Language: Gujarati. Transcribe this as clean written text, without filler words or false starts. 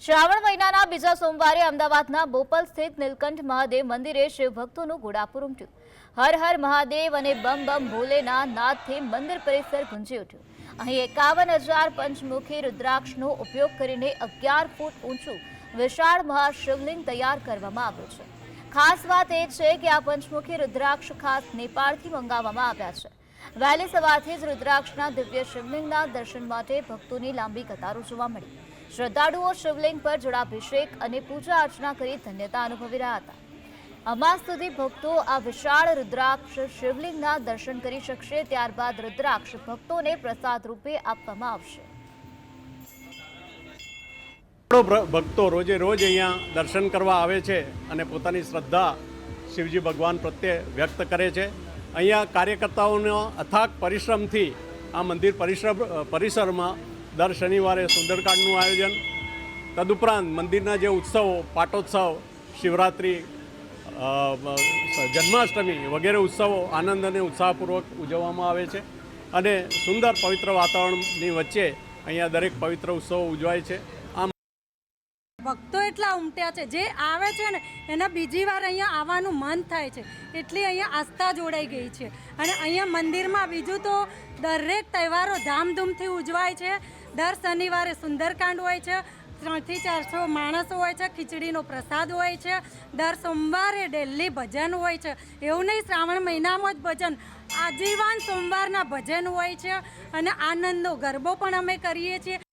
શ્રાવણ મહિનાના બીજા સોમવારે અમદાવાદના બોપલ સ્થિત નીલકંઠ મહાદેવ મંદિરે શિવભક્તોનું ઘોડાપુર ઉમટ્યું. હર હર મહાદેવ અને બમ બમ ભોલેના નાદથી મંદિર પરિસર ગુંજી ઉઠ્યું. અહીં 51,000 પંચમુખી રુદ્રાક્ષનો ઉપયોગ કરીને 11 ફૂટ ઊંચું વિશાળ મહાશિવલિંગ તૈયાર કરવામાં આવ્યું છે. ખાસ વાત એ છે કે આ પંચમુખી રુદ્રાક્ષ ખાસ નેપાળથી મંગાવવામાં આવ્યા છે. વહેલી સવારથી જ રુદ્રાક્ષના દિવ્ય શિવલિંગના દર્શન માટે ભક્તોની લાંબી કતારો જોવા મળી. શ્રદ્ધાળુઓ શિવલિંગ પર જળાભિષેક અને પૂજા અર્ચના કરી ધન્યતા અનુભવી રહ્યા હતા. અમાસ સુધી ભક્તો આ વિશાળ રુદ્રાક્ષ શિવલિંગના દર્શન કરી શકશે. ત્યારબાદ રુદ્રાક્ષ ભક્તોને પ્રસાદ રૂપે આપવામાં આવશે. ભક્તો રોજે રોજ અહીંયા દર્શન કરવા આવે છે અને પોતાની શ્રદ્ધા શિવજી ભગવાન પ્રત્યે વ્યક્ત કરે છે. અહીંયા કાર્યકર્તાઓનો અથાગ પરિશ્રમથી આ મંદિર પરિસરમાં દર શનિવારે સુંદરકાંડનું આયોજન, તદુપરાંત મંદિરના જે ઉત્સવો, પાટોત્સવ, શિવરાત્રિ, જન્માષ્ટમી વગેરે ઉત્સવો આનંદ અને ઉત્સાહપૂર્વક ઉજવવામાં આવે છે અને સુંદર પવિત્ર વાતાવરણની વચ્ચે અહીંયા દરેક પવિત્ર ઉત્સવો ઉજવાય છે. ભક્તો એટલા ઉમટ્યા છે, જે આવે છે ને એના બીજી વાર અહીંયા આવવાનું મન થાય છે. એટલી અહીંયા આસ્થા જોડાઈ ગઈ છે. અને અહીંયા મંદિરમાં બીજું તો દરેક તહેવારો ધામધૂમથી ઉજવાય છે. દર શનિવારે સુંદરકાંડ હોય છે, 300 થી 400 માણસો હોય છે, ખીચડીનો પ્રસાદ હોય છે. દર સોમવારે ડેલી ભજન હોય છે. એવું નહીં શ્રાવણ મહિનામાં જ ભજન, આજીવન સોમવારના ભજન હોય છે. અને આનંદનો ગરબો પણ અમે કરીએ છીએ.